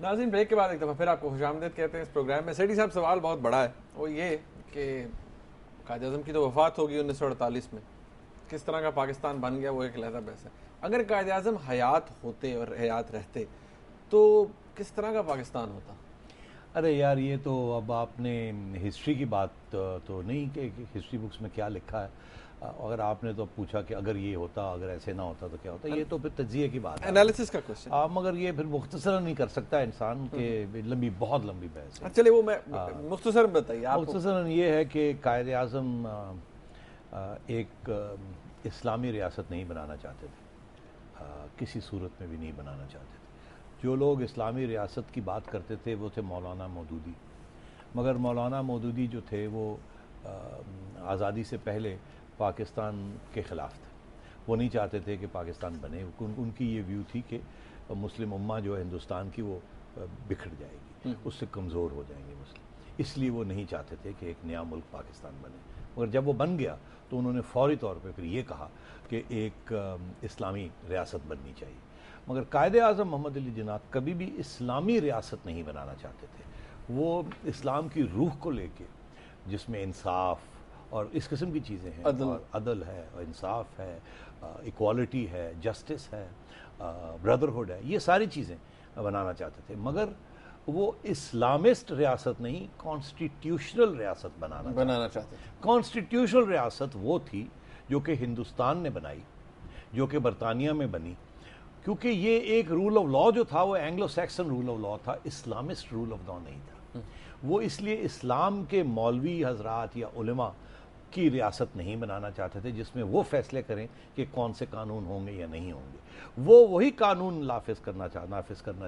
ناظرین بریک کے بعد ایک دفعہ پھر آپ کو خوش آمدید کہتے ہیں اس پروگرام میں. سیٹھی صاحب سوال بہت بڑا ہے, وہ یہ کہ قائد اعظم کی تو وفات ہوگی 1948 میں, کس طرح کا پاکستان بن گیا وہ ایک علیحدہ بحث ہے. اگر قائد اعظم حیات ہوتے اور حیات رہتے تو کس طرح کا پاکستان ہوتا؟ ارے یار یہ تو اب آپ نے ہسٹری کی بات تو نہیں کہ ہسٹری بکس میں کیا لکھا ہے. اگر آپ نے تو پوچھا کہ اگر یہ ہوتا, اگر ایسے نہ ہوتا تو کیا ہوتا, یہ تو پھر تجزیے کی بات ہے, انالیسس کا کوشچن. مگر یہ پھر مختصراً نہیں کر سکتا انسان کہ بہت لمبی بحث ہے. چلیے وہ میں مختصراً بتائیے. مختصراً یہ ہے کہ قائد اعظم ایک اسلامی ریاست نہیں بنانا چاہتے تھے, کسی صورت میں بھی نہیں بنانا چاہتے تھے. جو لوگ اسلامی ریاست کی بات کرتے تھے وہ تھے مولانا مودودی, مگر مولانا مودودی جو تھے وہ آزادی سے پہلے پاکستان کے خلاف تھے. وہ نہیں چاہتے تھے کہ پاکستان بنے. ان کی یہ ویو تھی کہ مسلم امہ جو ہے ہندوستان کی وہ بکھر جائے گی, اس سے کمزور ہو جائیں گے مسلم, اس لیے وہ نہیں چاہتے تھے کہ ایک نیا ملک پاکستان بنے. مگر جب وہ بن گیا تو انہوں نے فوری طور پہ پھر یہ کہا کہ ایک اسلامی ریاست بننی چاہیے. مگر قائد اعظم محمد علی جناح کبھی بھی اسلامی ریاست نہیں بنانا چاہتے تھے. وہ اسلام کی روح کو لے کے, جس میں انصاف اور اس قسم کی چیزیں ہیں, اور عدل ہے, اور انصاف ہے, ایکوالٹی ہے, جسٹس ہے, بردرہڈ ہے, یہ ساری چیزیں بنانا چاہتے تھے. مگر وہ اسلامسٹ ریاست نہیں, کانسٹیٹیوشنل ریاست بنانا چاہتے تھے. کانسٹیٹیوشنل ریاست وہ تھی جو کہ ہندوستان نے بنائی, جو کہ برطانیہ میں بنی, کیونکہ یہ ایک رول آف لا جو تھا وہ Anglo Saxon rule of law تھا, اسلامسٹ رول آف لا نہیں تھا. وہ اس لیے اسلام کے مولوی حضرات یا علماء کی ریاست نہیں بنانا چاہتے تھے جس میں وہ فیصلے کریں کہ کون سے قانون ہوں گے یا نہیں ہوں گے. وہ وہی قانون نافذ کرنا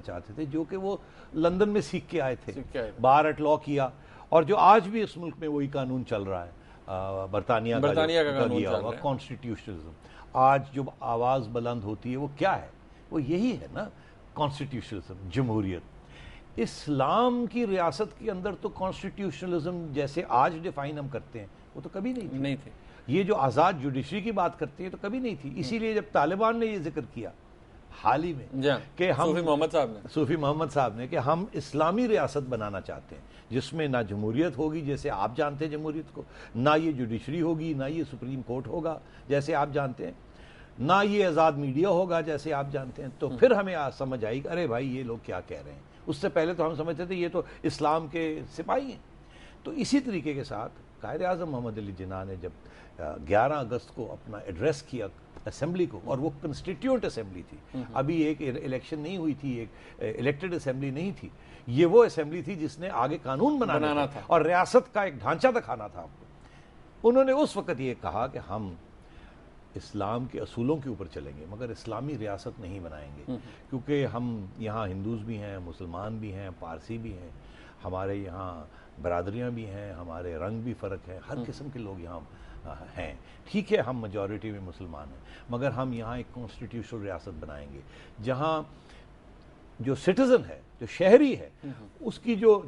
چاہتے تھے جو کہ وہ لندن میں سیکھ کے آئے تھے, بار ایٹ لا کیا, اور جو آج بھی اس ملک میں وہی قانون چل رہا ہے, برطانیہ کا لیا ہوا کانسٹیٹیوشنزم. آج جو آواز بلند ہوتی ہے وہ کیا ہے, وہ یہی ہے نا, کانسٹیٹیوشنزم, جمہوریت. اسلام کی ریاست کے اندر تو کانسٹیٹیوشنلزم جیسے آج ڈیفائن ہم کرتے ہیں وہ تو کبھی نہیں تھی. یہ جو آزاد جوڈیشری کی بات کرتے ہیں تو کبھی نہیں تھی. اسی لیے جب طالبان نے یہ ذکر کیا حال ہی میں کہ ہم صوفی محمد صاحب نے کہ ہم اسلامی ریاست بنانا چاہتے ہیں جس میں نہ جمہوریت ہوگی جیسے آپ جانتے ہیں جمہوریت کو, نہ یہ جوڈیشری ہوگی, نہ یہ سپریم کورٹ ہوگا جیسے آپ جانتے ہیں, نہ یہ آزاد میڈیا ہوگا جیسے آپ جانتے ہیں. تو پھر ہمیں سمجھ آئی کہ ارے بھائی یہ لوگ کیا کہہ رہے ہیں. اس سے پہلے تو ہم سمجھتے تھے یہ تو اسلام کے سپاہی ہیں. تو اسی طریقے کے ساتھ قائد اعظم محمد علی جناح نے جب 11 اگست کو اپنا ایڈریس کیا اسمبلی کو, اور وہ کنسٹیٹیوئنٹ اسمبلی تھی, ابھی ایک الیکشن نہیں ہوئی تھی, ایک الیکٹڈ اسمبلی نہیں تھی, یہ وہ اسمبلی تھی جس نے آگے قانون بنانا تھا اور ریاست کا ایک ڈھانچہ دکھانا تھا. انہوں نے اس وقت یہ کہا کہ ہم اسلام کے اصولوں کے اوپر چلیں گے مگر اسلامی ریاست نہیں بنائیں گے, کیونکہ ہم یہاں ہندوز بھی ہیں, مسلمان بھی ہیں, پارسی بھی ہیں, ہمارے یہاں برادریاں بھی ہیں, ہمارے رنگ بھی فرق ہے, ہر قسم کے لوگ یہاں ہیں. ٹھیک ہے ہم میجورٹی میں مسلمان ہیں, مگر ہم یہاں ایک کانسٹیٹیوشنل ریاست بنائیں گے جہاں جو سٹیزن ہے, جو شہری ہے, اس کی جو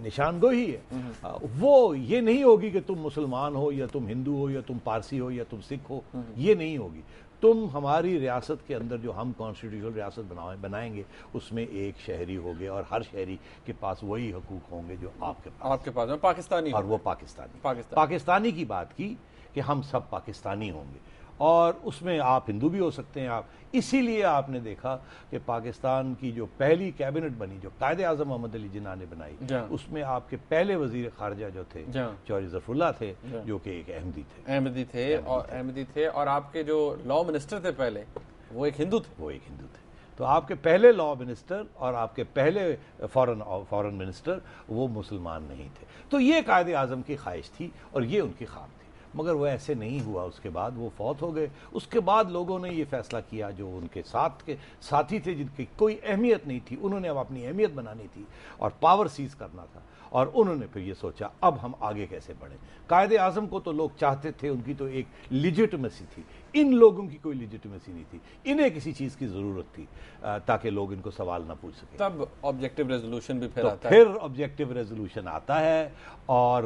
نشاندہی ہے وہ یہ نہیں ہوگی کہ تم مسلمان ہو یا تم ہندو ہو یا تم پارسی ہو یا تم سکھ ہو, یہ نہیں ہوگی. تم ہماری ریاست کے اندر جو ہم کانسٹیٹیوشنل ریاست بنائیں گے اس میں ایک شہری ہوگے اور ہر شہری کے پاس وہی حقوق ہوں گے جو آپ کے پاس پاکستانی, اور وہ پاکستانی کی بات کی کہ ہم سب پاکستانی ہوں گے, اور اس میں آپ ہندو بھی ہو سکتے ہیں آپ. اسی لیے آپ نے دیکھا کہ پاکستان کی جو پہلی کیبنٹ بنی جو قائد اعظم محمد علی جناح نے بنائی, اس میں آپ کے پہلے وزیر خارجہ جو تھے چوہدری ظفر اللہ تھے, جو کہ ایک احمدی تھے, اور آپ کے جو لا منسٹر تھے پہلے وہ ایک ہندو تھے. تو آپ کے پہلے لا منسٹر اور آپ کے پہلے فورن منسٹر وہ مسلمان نہیں تھے. تو یہ قائد اعظم کی خواہش تھی اور یہ ان کی خواب تھی, مگر وہ ایسے نہیں ہوا. اس کے بعد وہ فوت ہو گئے. اس کے بعد لوگوں نے یہ فیصلہ کیا, جو ان کے ساتھ کے ساتھی تھے جن کی کوئی اہمیت نہیں تھی, انہوں نے اب اپنی اہمیت بنانی تھی اور پاور سیز کرنا تھا, اور انہوں نے پھر یہ سوچا اب ہم آگے کیسے بڑھیں. قائد اعظم کو تو لوگ چاہتے تھے, ان کی تو ایک لیجٹمیسی تھی, ان لوگوں کی کوئی لیجیٹمیسی نہیں تھی, انہیں کسی چیز کی ضرورت تھی تاکہ لوگ ان کو سوال نہ پوچھ سکیں. تب آبجیکٹیو ریزولوشن بھی پھر آتا ہے, پھر آبجیکٹیو ریزولوشن آتا ہے اور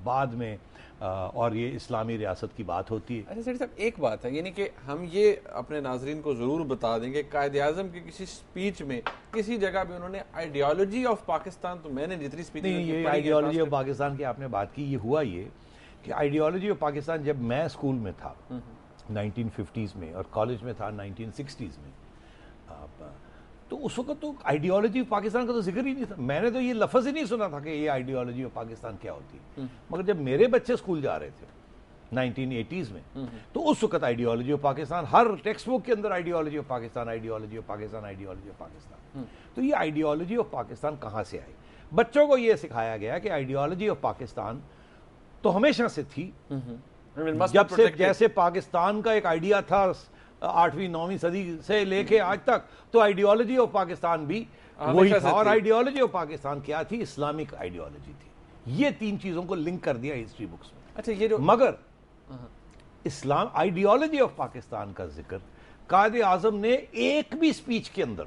بعد میں اور یہ اسلامی ریاست کی بات ہوتی ہے. اچھا سیٹھی صاحب ایک بات ہے, یعنی کہ ہم یہ اپنے ناظرین کو ضرور بتا دیں گے قائد اعظم کی کسی سپیچ میں کسی جگہ بھی انہوں نے آئیڈیالوجی آف پاکستان, تو میں نے جتنی سپیچ نہیں, یہ آئیڈیالوجی آف پاکستان کی آپ نے بات کی, یہ ہوا یہ کہ آئیڈیالوجی آف پاکستان جب میں اسکول میں تھا 1950s میں اور کالج میں تھا 1960s میں, تو اس وقت تو آئیڈیالوجی آف پاکستان کا تو ذکر ہی نہیں تھا. میں نے تو یہ لفظ ہی نہیں سنا تھا کہ یہ آئیڈیالوجی آف پاکستان کیا ہوتی ہے. مگر جب میرے بچے اسکول جا رہے تھے 1980s میں, تو اس وقت آئیڈیالوجی آف پاکستان ہر ٹیکسٹ بک کے اندر ideology of Pakistan, ideology of Pakistan, ideology of Pakistan. تو یہ آئیڈیالوجی آف پاکستان کہاں سے آئی؟ بچوں کو یہ سکھایا گیا کہ آئیڈیالوجی آف پاکستان تو ہمیشہ سے تھی, جب سے جیسے پاکستان کا ایک آئیڈیا تھا 8ویں 9ویں صدی سے لے کے آج تک, تو آئیڈیالوجی آف پاکستان بھی وہی تھا. اور آئیڈیالوجی آف پاکستان کیا تھی؟ اسلامک آئیڈیالوجی تھی. یہ تین چیزوں کو لنک کر دیا ہسٹری بکس میں. اچھا یہ جو مگر اسلام آئیڈیالوجی آف پاکستان کا ذکر قائد اعظم نے ایک بھی سپیچ کے اندر,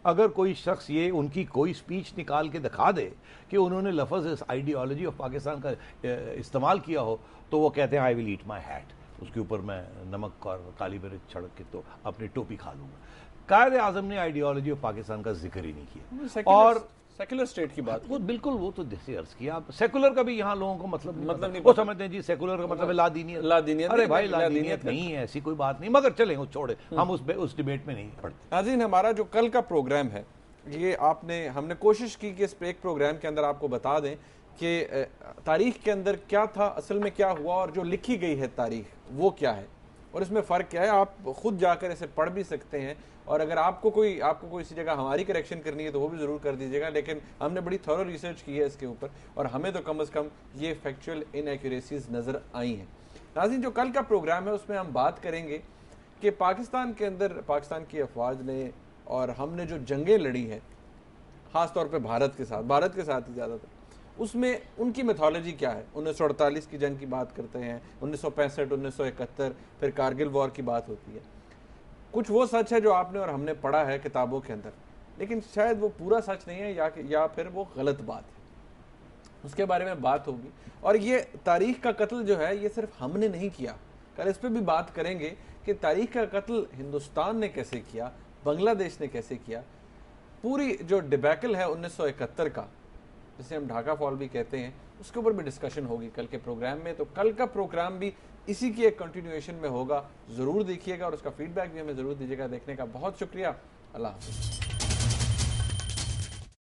اگر کوئی شخص یہ ان کی کوئی سپیچ نکال کے دکھا دے کہ انہوں نے لفظ آئیڈیالوجی آف پاکستان کا استعمال کیا ہو, تو وہ کہتے ہیں آئی ول ایٹ مائی ہیٹ, اس کے اوپر میں نمک اور کالی مرچ چھڑک کے تو اپنی ٹوپی کھا لوں گا. قائد اعظم نے آئیڈیالوجی آف پاکستان کا ذکر ہی نہیں کیا. اور سیکولر اسٹیٹ کی بات, وہ بالکل, وہ تو جیسے عرض کیا, سیکولر کا بھی یہاں لوگوں کو مطلب نہیں, وہ سمجھتے ہیں جی سیکولر کا مطلب ہے لا دینیت. ارے بھائی لا دینیت نہیں ہے, ایسی کوئی بات نہیں. مگر چلیں وہ چھوڑے, ہم اس ڈیبیٹ میں نہیں پڑھتے. ناظرین ہمارا جو کل کا پروگرام ہے, یہ ہم نے کوشش کی کہ اس ایک پروگرام کے اندر آپ کو بتا دیں کہ تاریخ کے اندر کیا تھا, اصل میں کیا ہوا, اور جو لکھی گئی ہے تاریخ وہ کیا ہے اور اس میں فرق کیا ہے. آپ خود جا کر اسے پڑھ بھی سکتے ہیں, اور اگر آپ کو کوئی اسی جگہ ہماری کریکشن کرنی ہے تو وہ بھی ضرور کر دیجیے گا. لیکن ہم نے بڑی تھورو ریسرچ کی ہے اس کے اوپر, اور ہمیں تو کم از کم یہ فیکچوئل انیکوریسیز نظر آئی ہیں. ناظرین جو کل کا پروگرام ہے اس میں ہم بات کریں گے کہ پاکستان کے اندر پاکستان کی افواج نے اور ہم نے جو جنگیں لڑی ہیں, خاص طور پہ بھارت کے ساتھ ہی زیادہ تر, اس میں ان کی میتھولوجی کیا ہے. 1948 کی جنگ کی بات کرتے ہیں, 1965, 1971, پھر کارگل وار کی بات ہوتی ہے. کچھ وہ سچ ہے جو آپ نے اور ہم نے پڑھا ہے کتابوں کے اندر, لیکن شاید وہ پورا سچ نہیں ہے یا پھر وہ غلط بات ہے. اس کے بارے میں بات ہوگی. اور یہ تاریخ کا قتل جو ہے یہ صرف ہم نے نہیں کیا, کل اس پہ بھی بات کریں گے کہ تاریخ کا قتل ہندوستان نے کیسے کیا, بنگلہ دیش نے کیسے کیا. پوری جو ڈیبیکل ہے 1971 کا, جسے ہم ڈھاکہ فال بھی کہتے ہیں, اس کے اوپر بھی ڈسکشن ہوگی کل کے پروگرام میں. تو کل کا پروگرام بھی اسی کی ایک کنٹینیویشن میں ہوگا, ضرور دیکھیے گا اور اس کا فیڈ بیک بھی ہمیں ضرور دیجیے گا. دیکھنے کا بہت شکریہ. اللہ حافظ.